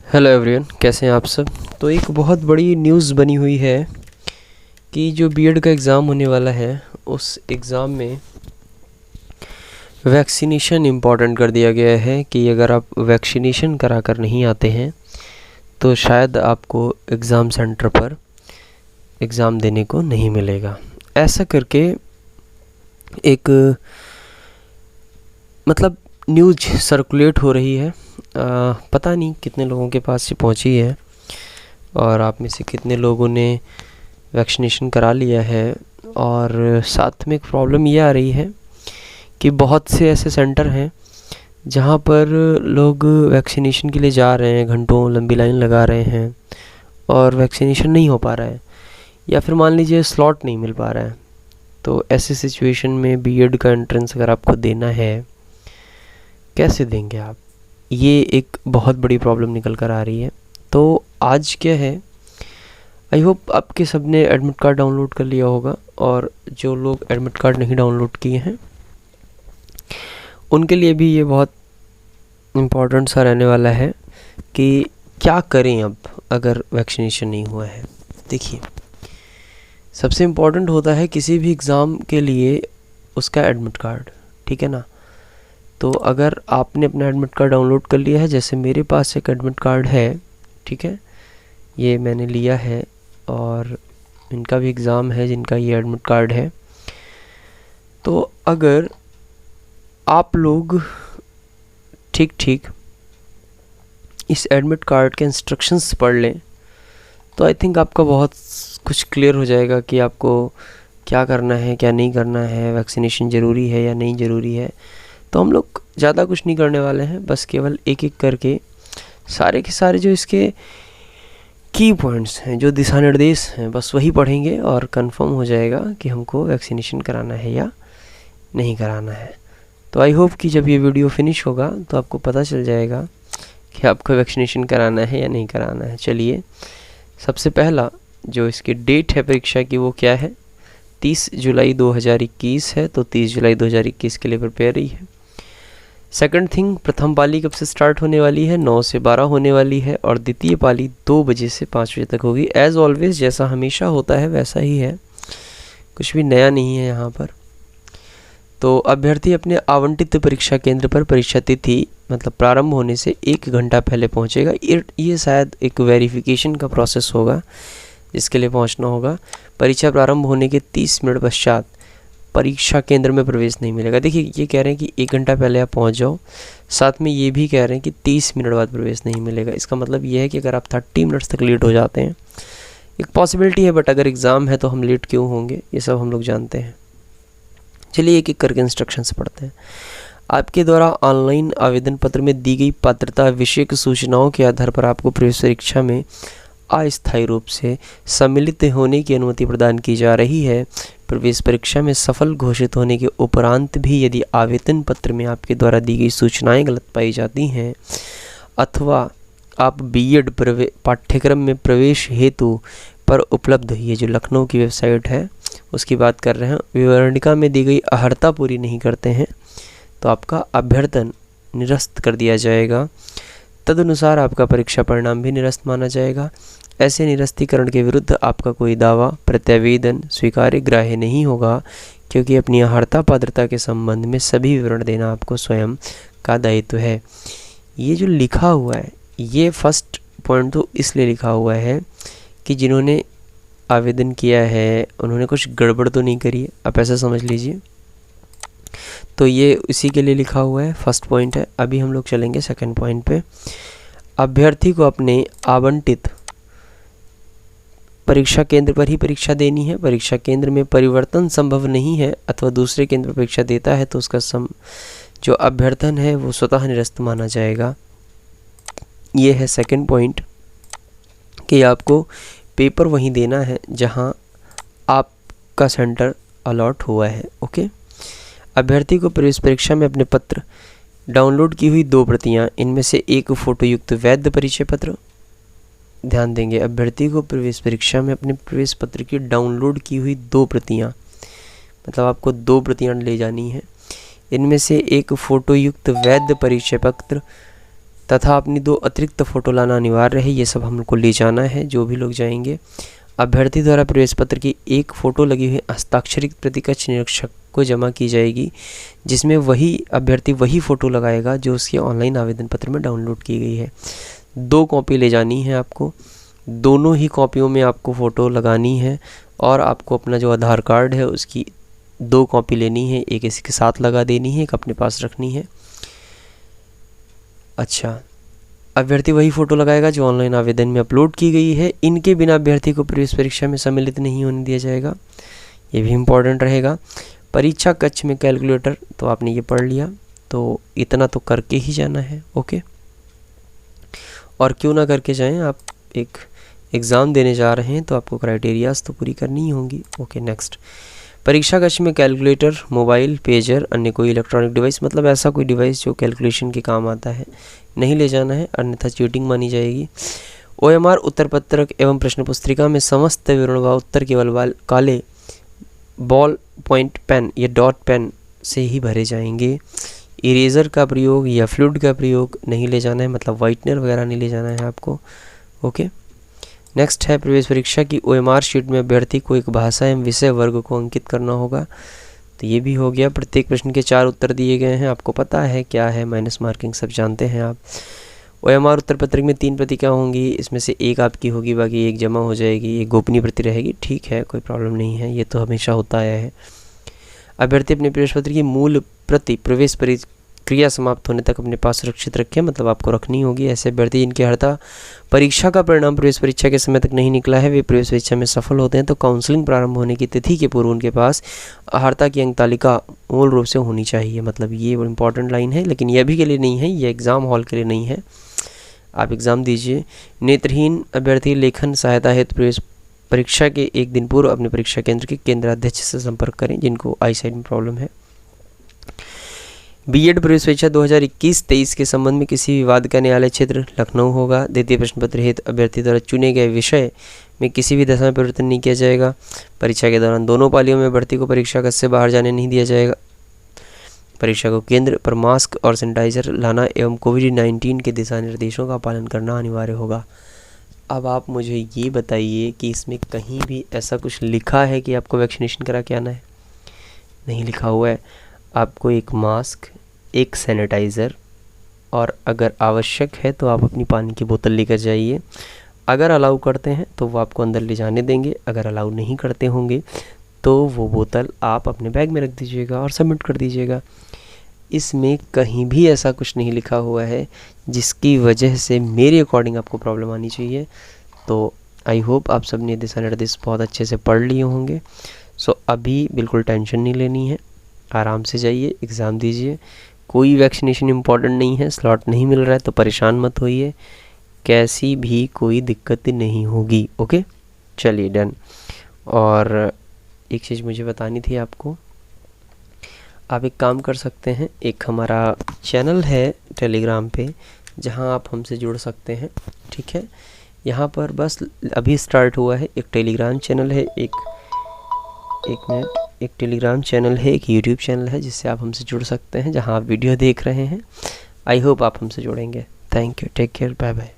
Hello everyone, कैसे हैं आप सब। तो एक बहुत बड़ी न्यूज़ बनी हुई है कि जो बीएड का एग्ज़ाम होने वाला है उस एग्ज़ाम में वैक्सीनेशन इम्पॉर्टेंट कर दिया गया है कि अगर आप वैक्सीनेशन करा कर नहीं आते हैं तो शायद आपको एग्ज़ाम सेंटर पर एग्ज़ाम देने को नहीं मिलेगा। ऐसा करके एक मतलब न्यूज़ सर्कुलेट हो रही है। पता नहीं कितने लोगों के पास ये पहुंची है और आप में से कितने लोगों ने वैक्सीनेशन करा लिया है। और साथ में एक प्रॉब्लम ये आ रही है कि बहुत से ऐसे सेंटर हैं जहां पर लोग वैक्सीनेशन के लिए जा रहे हैं, घंटों लंबी लाइन लगा रहे हैं और वैक्सीनेशन नहीं हो पा रहा है, या फिर मान लीजिए स्लॉट नहीं मिल पा रहा है। तो ऐसी सिचुएशन में बीएड का एंट्रेंस अगर आपको देना है, कैसे देंगे आप? ये एक बहुत बड़ी प्रॉब्लम निकल कर आ रही है। तो आज क्या है, आई होप आपके सब ने एडमिट कार्ड डाउनलोड कर लिया होगा, और जो लोग एडमिट कार्ड नहीं डाउनलोड किए हैं उनके लिए भी ये बहुत इम्पोर्टेंट सा रहने वाला है कि क्या करें अब अगर वैक्सीनेशन नहीं हुआ है। देखिए, सबसे इम्पोर्टेंट होता है किसी भी एग्ज़ाम के लिए उसका एडमिट कार्ड, ठीक है ना। तो अगर आपने अपना एडमिट कार्ड डाउनलोड कर लिया है, जैसे मेरे पास एक एडमिट कार्ड है, ठीक है, ये मैंने लिया है, और इनका भी एग्ज़ाम है जिनका ये एडमिट कार्ड है। तो अगर आप लोग ठीक इस एडमिट कार्ड के इंस्ट्रक्शंस पढ़ लें तो आई थिंक आपका बहुत कुछ क्लियर हो जाएगा कि आपको क्या करना है, क्या नहीं करना है, वैक्सीनेशन ज़रूरी है या नहीं ज़रूरी है। तो हम लोग ज़्यादा कुछ नहीं करने वाले हैं, बस केवल एक एक करके सारे के सारे जो इसके की पॉइंट्स हैं, जो दिशा निर्देश हैं, बस वही पढ़ेंगे और कंफर्म हो जाएगा कि हमको वैक्सीनेशन कराना है या नहीं कराना है। तो आई होप कि जब ये वीडियो फिनिश होगा तो आपको पता चल जाएगा कि आपको वैक्सीनेशन कराना है या नहीं कराना है। चलिए, सबसे पहला जो इसकी डेट है परीक्षा की वो क्या है, 30 जुलाई 2021 है। तो 30 जुलाई 2021 के लिए प्रिपेयर रही है। सेकंड थिंग, प्रथम पाली कब से स्टार्ट होने वाली है? 9 से 12 होने वाली है, और द्वितीय पाली 2 बजे से 5 बजे तक होगी। एज़ ऑलवेज जैसा हमेशा होता है वैसा ही है, कुछ भी नया नहीं है यहाँ पर। तो अभ्यर्थी अपने आवंटित परीक्षा केंद्र पर परीक्षा तिथि मतलब प्रारंभ होने से 1 घंटा पहले पहुँचेगा। ये शायद एक वेरिफिकेशन का प्रोसेस होगा जिसके लिए पहुँचना होगा। परीक्षा प्रारंभ होने के 30 मिनट पश्चात परीक्षा केंद्र में प्रवेश नहीं मिलेगा। देखिए, ये कह रहे हैं कि 1 घंटा पहले आप पहुंच जाओ, साथ में ये भी कह रहे हैं कि 30 मिनट बाद प्रवेश नहीं मिलेगा। इसका मतलब ये है कि अगर आप 30 मिनट्स तक लेट हो जाते हैं, एक पॉसिबिलिटी है, बट अगर एग्ज़ाम है तो हम लेट क्यों होंगे, ये सब हम लोग जानते हैं। चलिए एक एक करके इंस्ट्रक्शंस पढ़ते हैं। आपके द्वारा ऑनलाइन आवेदन पत्र में दी गई पात्रता विषयक सूचनाओं के आधार पर आपको प्रवेश परीक्षा में अस्थायी रूप से सम्मिलित होने की अनुमति प्रदान की जा रही है। प्रवेश परीक्षा में सफल घोषित होने के उपरांत भी यदि आवेदन पत्र में आपके द्वारा दी गई सूचनाएं गलत पाई जाती हैं, अथवा आप बीएड पाठ्यक्रम में प्रवेश हेतु पर उपलब्ध, ये जो लखनऊ की वेबसाइट है उसकी बात कर रहे हैं, विवरणिका में दी गई अर्हता पूरी नहीं करते हैं, तो आपका अभ्यर्थन निरस्त कर दिया जाएगा। तदनुसार आपका परीक्षा परिणाम भी निरस्त माना जाएगा। ऐसे निरस्तीकरण के विरुद्ध आपका कोई दावा, प्रत्यावेदन स्वीकार्य ग्राह्य नहीं होगा, क्योंकि अपनी अर्हता पात्रता के संबंध में सभी विवरण देना आपको स्वयं का दायित्व है। ये जो लिखा हुआ है, ये फर्स्ट पॉइंट तो इसलिए लिखा हुआ है कि जिन्होंने आवेदन किया है उन्होंने कुछ गड़बड़ तो नहीं करी है, आप ऐसा समझ लीजिए। तो ये इसी के लिए लिखा हुआ है, फर्स्ट पॉइंट है। अभी हम लोग चलेंगे सेकंड पॉइंट पे। अभ्यर्थी को अपने आवंटित परीक्षा केंद्र पर ही परीक्षा देनी है। परीक्षा केंद्र में परिवर्तन संभव नहीं है अथवा दूसरे केंद्र पर परीक्षा देता है तो उसका जो अभ्यर्थन है वो स्वतः निरस्त माना जाएगा। ये है सेकंड पॉइंट कि आपको पेपर वहीं देना है जहां आपका सेंटर अलॉट हुआ है। ओके। अभ्यर्थी को प्रवेश परीक्षा में अपने पत्र डाउनलोड की हुई 2 प्रतियां, इनमें से एक फोटो युक्त वैध परिचय पत्र, ध्यान देंगे, अभ्यर्थी को प्रवेश परीक्षा में अपने प्रवेश पत्र की डाउनलोड की हुई 2 प्रतियां, मतलब आपको 2 प्रतियां ले जानी है। इनमें से एक फोटो युक्त वैध परिचय पत्र तथा अपनी 2 अतिरिक्त फ़ोटो लाना अनिवार्य है। ये सब हमको ले जाना है जो भी लोग जाएंगे। अभ्यर्थी द्वारा प्रवेश पत्र की एक फ़ोटो लगी हुई हस्ताक्षरित प्रति कक्ष निरीक्षक को जमा की जाएगी, जिसमें वही अभ्यर्थी वही फ़ोटो लगाएगा जो उसके ऑनलाइन आवेदन पत्र में डाउनलोड की गई है। 2 कॉपी ले जानी है आपको, दोनों ही कॉपियों में आपको फ़ोटो लगानी है और आपको अपना जो आधार कार्ड है उसकी 2 कॉपी लेनी है, एक इसके साथ लगा देनी है, एक अपने पास रखनी है। अच्छा, अभ्यर्थी वही फ़ोटो लगाएगा जो ऑनलाइन आवेदन में अपलोड की गई है। इनके बिना अभ्यर्थी को प्रवेश परीक्षा में सम्मिलित नहीं होने दिया जाएगा, ये भी इम्पोर्टेंट रहेगा। परीक्षा कक्ष में कैलकुलेटर, तो आपने ये पढ़ लिया, तो इतना तो करके ही जाना है। ओके, और क्यों ना करके जाएं, आप एक एग्ज़ाम देने जा रहे हैं तो आपको क्राइटेरियाज तो पूरी करनी ही होंगी। ओके, नेक्स्ट, परीक्षा कक्ष में कैलकुलेटर, मोबाइल, पेजर, अन्य कोई इलेक्ट्रॉनिक डिवाइस, मतलब ऐसा कोई डिवाइस जो कैलकुलेशन के काम आता है, नहीं ले जाना है, अन्यथा चीटिंग मानी जाएगी। OMR उत्तर पत्रक एवं प्रश्न पुस्तिका में समस्त विवरण व उत्तर केवल काले बॉल पॉइंट पेन या डॉट पेन से ही भरे जाएंगे। इरेजर का प्रयोग या फ्लूइड का प्रयोग नहीं ले जाना है, मतलब वाइटनर वगैरह नहीं ले जाना है आपको। ओके, नेक्स्ट है, प्रवेश परीक्षा की OMR शीट में अभ्यर्थी को एक भाषा एवं विषय वर्ग को अंकित करना होगा। तो ये भी हो गया। प्रत्येक प्रश्न के 4 उत्तर दिए गए हैं, आपको पता है क्या है, माइनस मार्किंग सब जानते हैं आप। OMR उत्तर पत्रक में 3 प्रतियाँ होंगी, इसमें से एक आपकी होगी, बाकी एक जमा हो जाएगी, एक गोपनीय प्रति रहेगी। ठीक है, कोई प्रॉब्लम नहीं है, ये तो हमेशा होता आया है। अभ्यर्थी अपने प्रवेश पत्र की मूल प्रति प्रवेश प्रक्रिया समाप्त होने तक अपने पास सुरक्षित रखें, मतलब आपको रखनी होगी। ऐसे अभ्यर्थी जिनकी अर्हता परीक्षा का परिणाम प्रवेश परीक्षा के समय तक नहीं निकला है, वे प्रवेश परीक्षा में सफल होते हैं तो काउंसलिंग प्रारंभ होने की तिथि के पूर्व उनके पास अर्हता की अंक तालिका मूल रूप से होनी चाहिए। मतलब ये इंपॉर्टेंट लाइन है, लेकिन ये अभी के लिए नहीं है, ये एग्ज़ाम हॉल के लिए नहीं है, आप एग्ज़ाम दीजिए। नेत्रहीन अभ्यर्थी लेखन सहायता हेतु प्रवेश परीक्षा के एक दिन पूर्व अपने परीक्षा केंद्र के केंद्राध्यक्ष से संपर्क करें जिनको आई साइड में प्रॉब्लम है। बीएड प्रवेश परीक्षा 2021-23 के संबंध में किसी विवाद का न्यायालय क्षेत्र लखनऊ होगा। द्वितीय प्रश्न पत्र हेतु अभ्यर्थी द्वारा चुने गए विषय में किसी भी दशा में परिवर्तन नहीं किया जाएगा। परीक्षा के दौरान दोनों पालियों में अभ्यर्थी को परीक्षा कक्ष से बाहर जाने नहीं दिया जाएगा। परीक्षा को केंद्र पर मास्क और सैनिटाइजर लाना एवं कोविड-19 के दिशा निर्देशों का पालन करना अनिवार्य होगा। अब आप मुझे ये बताइए कि इसमें कहीं भी ऐसा कुछ लिखा है कि आपको वैक्सीनेशन करा के आना है? नहीं लिखा हुआ है। आपको एक मास्क, एक सैनिटाइज़र और अगर आवश्यक है तो आप अपनी पानी की बोतल लेकर जाइए। अगर अलाउ करते हैं तो वो आपको अंदर ले जाने देंगे, अगर अलाउ नहीं करते होंगे तो वो बोतल आप अपने बैग में रख दीजिएगा और सबमिट कर दीजिएगा। इसमें कहीं भी ऐसा कुछ नहीं लिखा हुआ है जिसकी वजह से मेरे अकॉर्डिंग आपको प्रॉब्लम आनी चाहिए। तो आई होप आप सब ने दिशा निर्देश बहुत अच्छे से पढ़ लिए होंगे। सो अभी बिल्कुल टेंशन नहीं लेनी है, आराम से जाइए, एग्ज़ाम दीजिए। कोई वैक्सीनेशन इम्पॉर्टेंट नहीं है, स्लॉट नहीं मिल रहा है तो परेशान मत होइए, कैसी भी कोई दिक्कत नहीं होगी। ओके, चलिए डन। और एक चीज़ मुझे बतानी थी आपको, आप एक काम कर सकते हैं, एक हमारा चैनल है टेलीग्राम पे जहां आप हमसे जुड़ सकते हैं। ठीक है, यहाँ पर बस अभी स्टार्ट हुआ है, एक टेलीग्राम चैनल है, एक टेलीग्राम चैनल है, एक यूट्यूब चैनल है जिससे आप हमसे जुड़ सकते हैं, जहां आप वीडियो देख रहे हैं। आई होप आप हमसे जुड़ेंगे। Thank you, take care, bye bye.